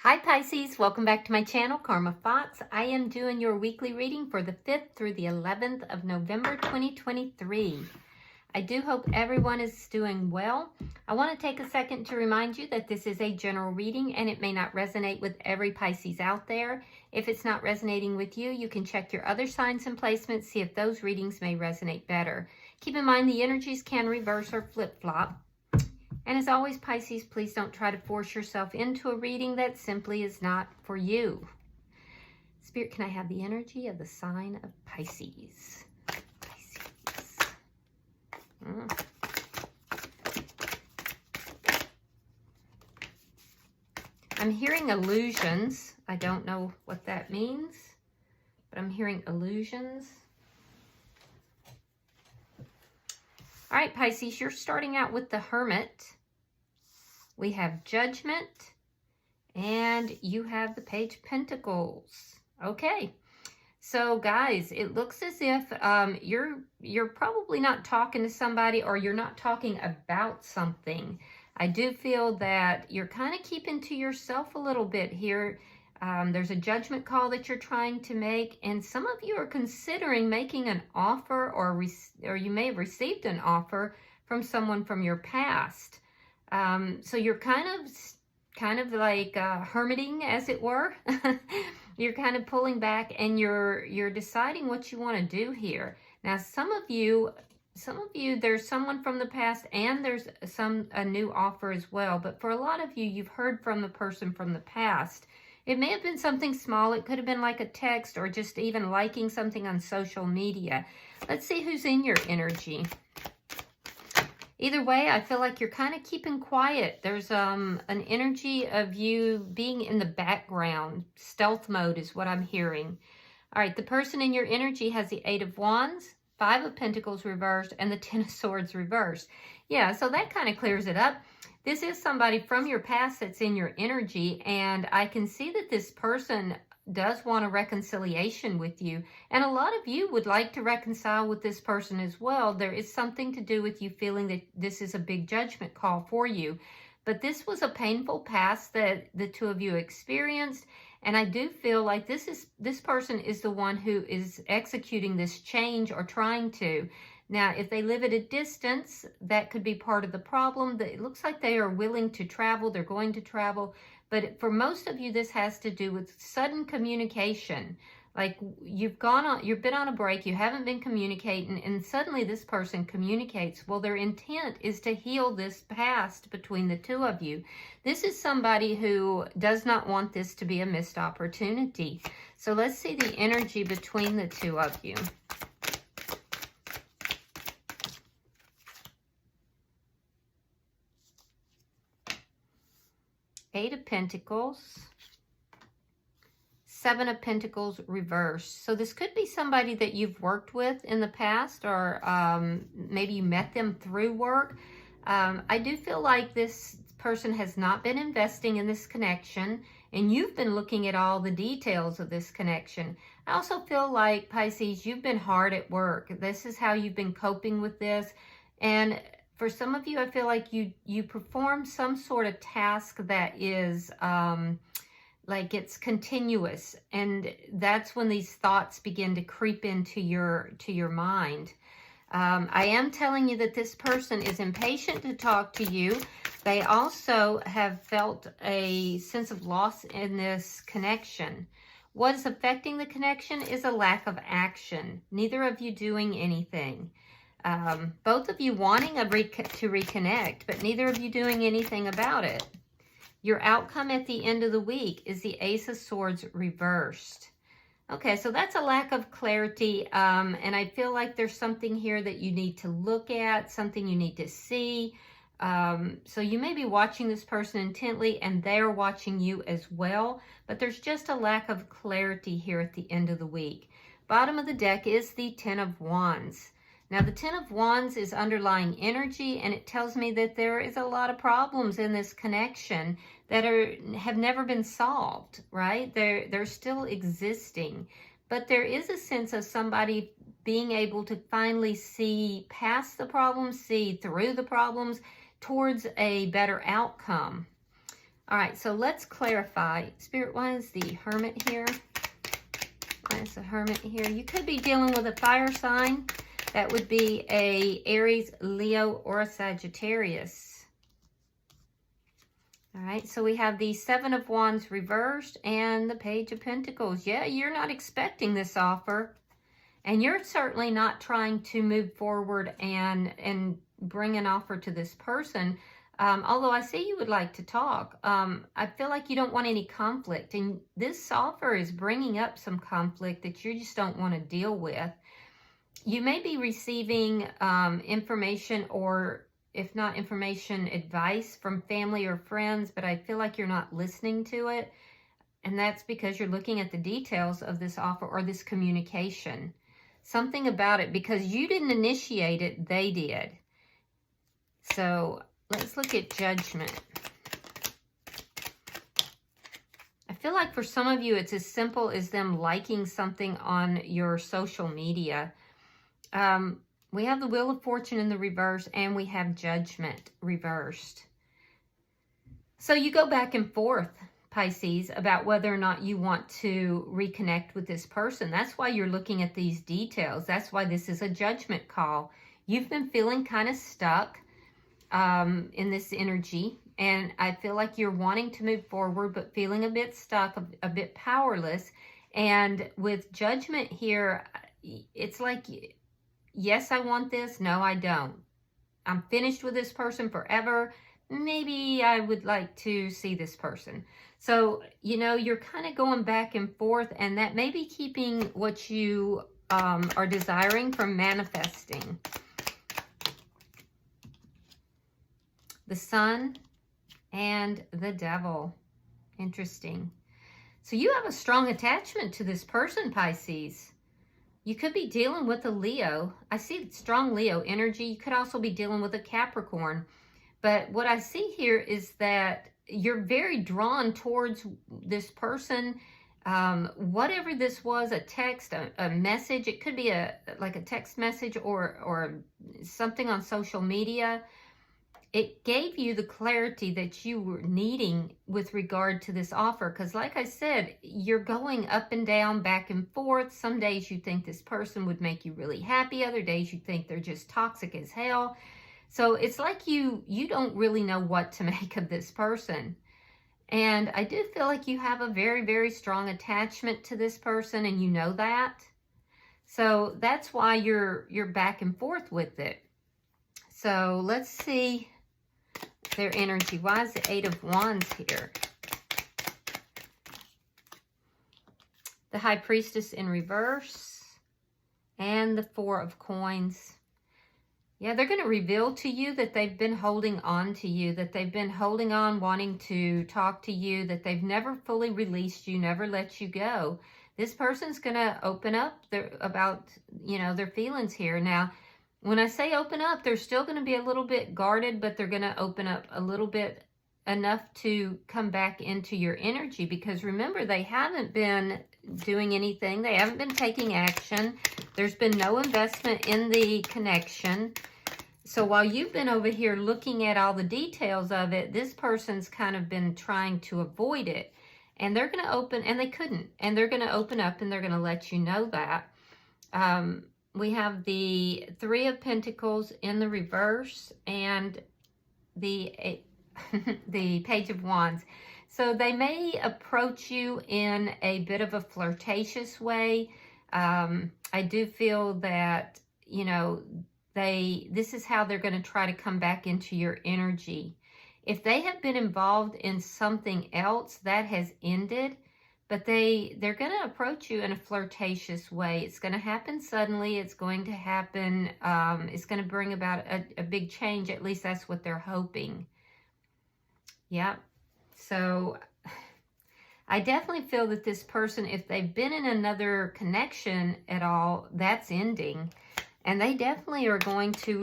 Hi Pisces, welcome back to my channel, Karma Thoughts. I am doing your weekly reading for the 5th through the 11th of November 2023. I do hope everyone is doing well. I want to take a second to remind you that this is a general reading and it may not resonate with every Pisces out there. If it's not resonating with you, you can check your other signs and placements, see if those readings may resonate better. Keep in mind the energies can reverse or flip-flop. And as always, Pisces, please don't try to force yourself into a reading that simply is not for you. Spirit, can I have the energy of the sign of Pisces? Pisces. I'm hearing illusions. I don't know what that means, but I'm hearing illusions. All right, Pisces, you're starting out with the Hermit. We have Judgment, and you have the Page of Pentacles. Okay, so guys, it looks as if you're probably not talking to somebody, or you're not talking about something. I do feel that you're kind of keeping to yourself a little bit here. There's a judgment call that you're trying to make, and some of you are considering making an offer, or you may have received an offer from someone from your past. So you're kind of like hermiting, as it were. You're kind of pulling back, and you're deciding what you want to do here. Now, some of you, there's someone from the past, and there's a new offer as well. But for a lot of you, you've heard from the person from the past. It may have been something small. It could have been like a text, or just even liking something on social media. Let's see who's in your energy. Either way, I feel like you're kind of keeping quiet. There's an energy of you being in the background. Stealth mode is what I'm hearing. All right, the person in your energy has the 8 of Wands, 5 of Pentacles reversed, and the 10 of Swords reversed. Yeah, so that kind of clears it up. This is somebody from your past that's in your energy, and I can see that this person does want a reconciliation with you, and a lot of you would like to reconcile with this person as well. There is something to do with you feeling that this is a big judgment call for you, but this was a painful past that the two of you experienced, and I do feel like this person is the one who is executing this change, or trying to. Now, if they live at a distance, that could be part of the problem. It looks like they are willing to travel. They're going to travel. But for most of you, this has to do with sudden communication. Like you've been on a break, you haven't been communicating, and suddenly this person communicates. Well, their intent is to heal this past between the two of you. This is somebody who does not want this to be a missed opportunity. So let's see the energy between the two of you. Eight of Pentacles, 7 of Pentacles reversed. So this could be somebody that you've worked with in the past, or maybe you met them through work. I do feel like this person has not been investing in this connection, and you've been looking at all the details of this connection. I also feel like, Pisces, you've been hard at work. This is how you've been coping with this. And for some of you, I feel like you perform some sort of task that is like it's continuous, and that's when these thoughts begin to creep into your mind. I am telling you that this person is impatient to talk to you. They also have felt a sense of loss in this connection. What is affecting the connection is a lack of action. Neither of you doing anything. Both of you wanting to reconnect, but neither of you doing anything about it. Your outcome at the end of the week is the Ace of Swords reversed. Okay, so that's a lack of clarity, and I feel like there's something here that you need to look at, something you need to see. So you may be watching this person intently, and they're watching you as well, but there's just a lack of clarity here at the end of the week. Bottom of the deck is the 10 of Wands. Now, the 10 of Wands is underlying energy, and it tells me that there is a lot of problems in this connection that have never been solved, right? They're still existing. But there is a sense of somebody being able to finally see past the problems, see through the problems, towards a better outcome. All right, so let's clarify. Spirit, why is the Hermit here? Why is the Hermit here? You could be dealing with a fire sign. That would be a Aries, Leo, or a Sagittarius. All right, so we have the Seven of Wands reversed and the Page of Pentacles. Yeah, you're not expecting this offer. And you're certainly not trying to move forward and bring an offer to this person. Although I see you would like to talk. I feel like you don't want any conflict. And this offer is bringing up some conflict that you just don't want to deal with. You may be receiving information, or if not information, advice from family or friends, but I feel like you're not listening to it. And that's because you're looking at the details of this offer or this communication. Something about it, because you didn't initiate it, they did. So let's look at Judgment. I feel like for some of you, it's as simple as them liking something on your social media. We have the Wheel of Fortune in the reverse, and we have Judgment reversed. So you go back and forth, Pisces, about whether or not you want to reconnect with this person. That's why you're looking at these details. That's why this is a judgment call. You've been feeling kind of stuck in this energy, and I feel like you're wanting to move forward, but feeling a bit stuck, a bit powerless. And with Judgment here, it's like, yes, I want this. No, I don't. I'm finished with this person forever. Maybe I would like to see this person. So, you know, you're kind of going back and forth, and that may be keeping what you are desiring from manifesting. The Sun and the Devil. Interesting. So you have a strong attachment to this person, Pisces. You could be dealing with a Leo. I see strong Leo energy. You could also be dealing with a Capricorn. But what I see here is that you're very drawn towards this person. Whatever this was, a text, a message. It could be like a text message or something on social media. It gave you the clarity that you were needing with regard to this offer. Because like I said, you're going up and down, back and forth. Some days you think this person would make you really happy. Other days you think they're just toxic as hell. So it's like you don't really know what to make of this person. And I do feel like you have a very, very strong attachment to this person, and you know that. So that's why you're back and forth with it. So let's see their energy. Why is the Eight of Wands here? The High Priestess in reverse and the Four of Coins. Yeah, they're going to reveal to you that they've been holding on to you, that they've been holding on, wanting to talk to you, that they've never fully released you, never let you go. This person's going to open up about, you know, their feelings here. Now, when I say open up, they're still going to be a little bit guarded, but they're going to open up a little bit enough to come back into your energy, because remember, they haven't been doing anything. They haven't been taking action. There's been no investment in the connection. So while you've been over here looking at all the details of it, this person's kind of been trying to avoid it. And they're going to open, and they couldn't. And they're going to open up, and they're going to let you know that. We have the Three of Pentacles in the reverse and the Page of Wands. So they may approach you in a bit of a flirtatious way. I do feel that, you know, this is how they're going to try to come back into your energy. If they have been involved in something else, that has ended, but they're going to approach you in a flirtatious way. It's going to happen suddenly. It's going to happen, it's going to bring about a big change. At least that's what they're hoping. Yep. So I definitely feel that this person, if they've been in another connection at all, that's ending. And they definitely are going to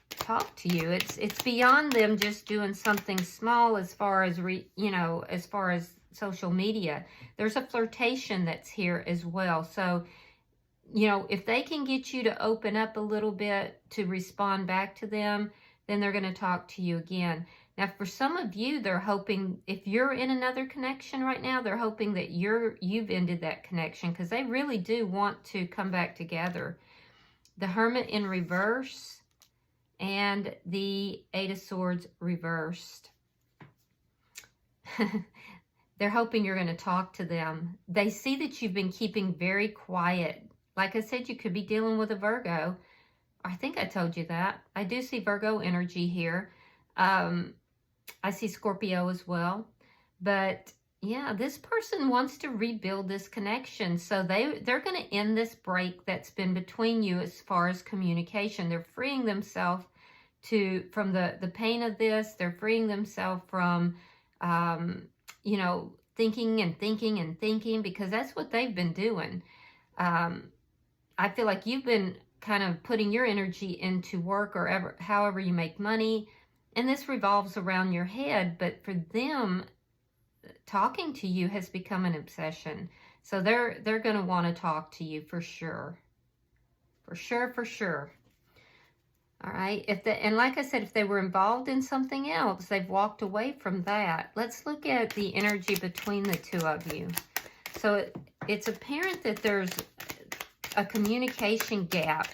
talk to you. It's beyond them just doing something small as far as, as far as social media. There's a flirtation that's here as well. So, you know, if they can get you to open up a little bit to respond back to them, then they're going to talk to you again. Now, for some of you, they're hoping, if you're in another connection right now, they're hoping that you've ended that connection because they really do want to come back together. The Hermit in reverse and the Eight of Swords reversed. They're hoping you're going to talk to them. They see that you've been keeping very quiet. Like I said, you could be dealing with a Virgo. I think I told you that. I do see Virgo energy here. I see Scorpio as well. But yeah, this person wants to rebuild this connection. So they're going to end this break that's been between you as far as communication. They're freeing themselves from the pain of this. They're freeing themselves from, you know, thinking and thinking and thinking, because that's what they've been doing. I feel like you've been kind of putting your energy into work or however you make money. And this revolves around your head, but for them, talking to you has become an obsession. So they're going to want to talk to you for sure. For sure, for sure. All right. And like I said, if they were involved in something else, they've walked away from that. Let's look at the energy between the two of you. So it's apparent that there's a communication gap.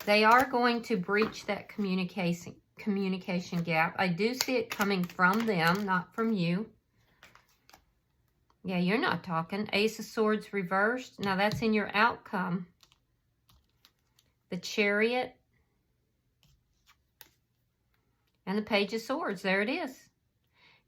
They are going to breach that communication gap. I do see it coming from them, not from you. Yeah, you're not talking. Ace of Swords reversed. Now that's in your outcome. The Chariot. And the Page of Swords. There it is.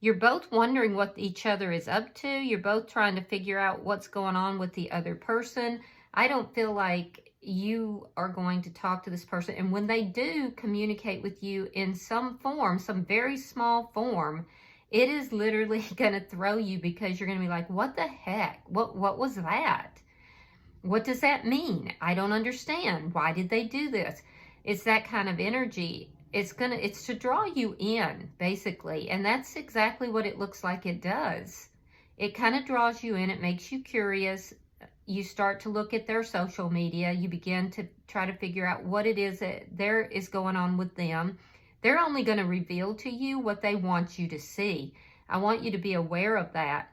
You're both wondering what each other is up to. You're both trying to figure out what's going on with the other person. I don't feel like you are going to talk to this person. And when they do communicate with you in some form, some very small form, it is literally going to throw you, because you're going to be like, what the heck? What was that? What does that mean? I don't understand. Why did they do this? It's that kind of energy. It's to draw you in, basically. And that's exactly what it looks like it does. It kind of draws you in. It makes you curious. You start to look at their social media. You begin to try to figure out what it is that there is going on with them. They're only going to reveal to you what they want you to see. I want you to be aware of that.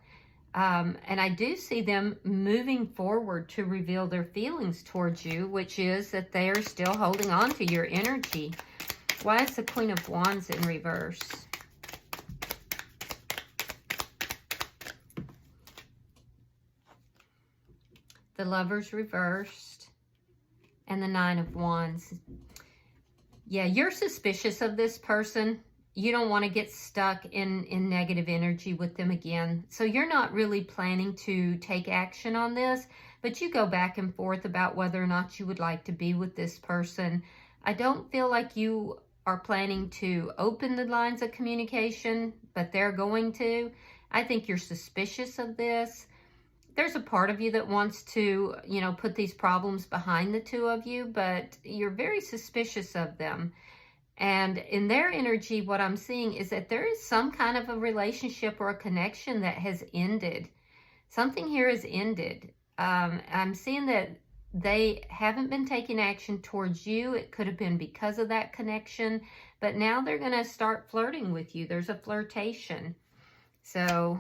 And I do see them moving forward to reveal their feelings towards you, which is that they are still holding on to your energy. Why is the Queen of Wands in reverse? The Lovers reversed. And the Nine of Wands. Yeah, you're suspicious of this person. You don't want to get stuck in negative energy with them again. So you're not really planning to take action on this, but you go back and forth about whether or not you would like to be with this person. I don't feel like you are planning to open the lines of communication, but they're going to. I think you're suspicious of this. There's a part of you that wants to, you know, put these problems behind the two of you, but you're very suspicious of them. And in their energy, what I'm seeing is that there is some kind of a relationship or a connection that has ended. Something here has ended. I'm seeing that they haven't been taking action towards you. It could have been because of that connection, but now they're going to start flirting with you. There's a flirtation. So,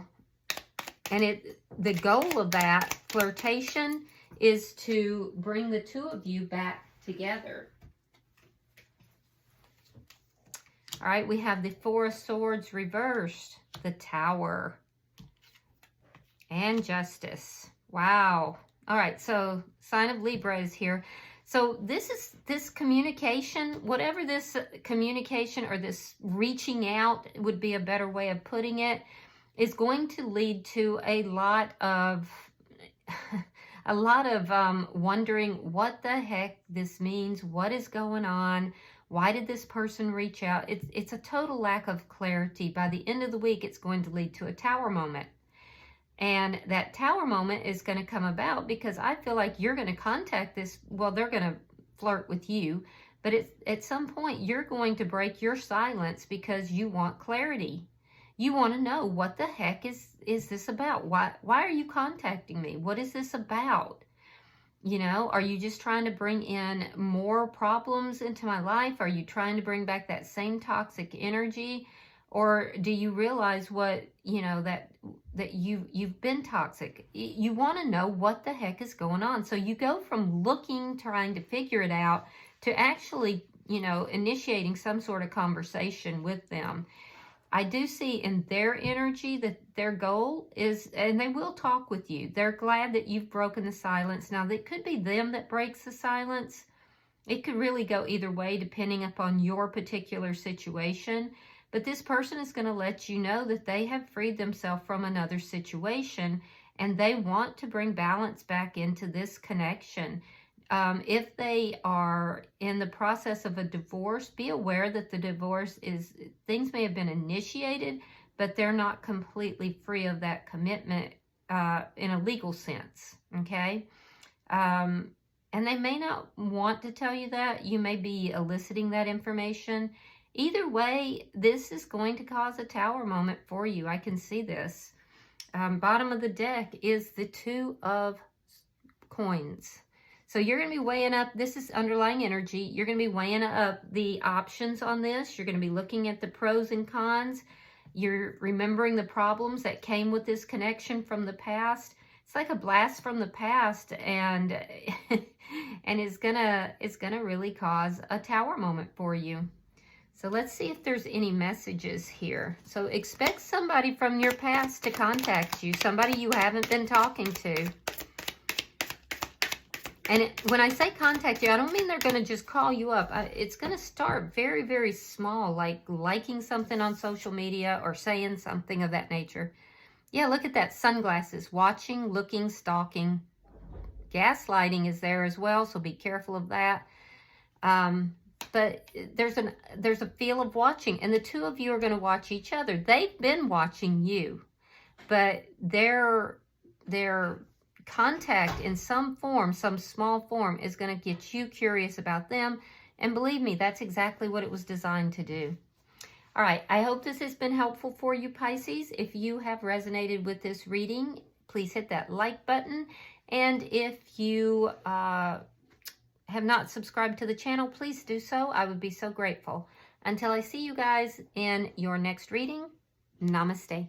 and the goal of that flirtation is to bring the two of you back together. All right, we have the Four of Swords reversed, the Tower, and Justice. Wow. All right, so sign of Libra is here. So this communication, whatever this communication or this reaching out would be a better way of putting it, is going to lead to a lot of wondering what the heck this means, what is going on, why did this person reach out? It's a total lack of clarity. By the end of the week, it's going to lead to a Tower moment. And that Tower moment is going to come about because I feel like you're going to contact this, well, they're going to flirt with you, but at some point you're going to break your silence because you want clarity. You want to know, what the heck is this about? Why are you contacting me? What is this about? You know, are you just trying to bring in more problems into my life? Are you trying to bring back that same toxic energy? Or do you realize what, you know, that you've been toxic? You want to know what the heck is going on. So you go from looking, trying to figure it out, to actually, you know, initiating some sort of conversation with them. I do see in their energy that their goal is, and they will talk with you. They're glad that you've broken the silence. Now, it could be them that breaks the silence. It could really go either way depending upon your particular situation. But this person is going to let you know that they have freed themselves from another situation and they want to bring balance back into this connection. If they are in the process of a divorce, be aware that the divorce is, things may have been initiated, but they're not completely free of that commitment in a legal sense, okay? And they may not want to tell you that. You may be eliciting that information. Either way, this is going to cause a tower moment for you. I can see this. Bottom of the deck is the Two of Coins. So you're going to be weighing up, this is underlying energy. You're going to be weighing up the options on this. You're going to be looking at the pros and cons. You're remembering the problems that came with this connection from the past. It's like a blast from the past, and it's gonna really cause a tower moment for you. So let's see if there's any messages here. So expect somebody from your past to contact you, somebody you haven't been talking to. And when I say contact you, I don't mean they're going to just call you up. It's going to start very, very small, like liking something on social media or saying something of that nature. Yeah, look at that. Sunglasses. Watching, looking, stalking. Gaslighting is there as well, so be careful of that. But there's a feel of watching, and the two of you are going to watch each other. They've been watching you, but their contact in some form, some small form, is going to get you curious about them. And believe me, that's exactly what it was designed to do. All right, I hope this has been helpful for you, Pisces. If you have resonated with this reading, please hit that like button. And if you have not subscribed to the channel, please do so. I would be so grateful. Until I see you guys in your next reading, namaste.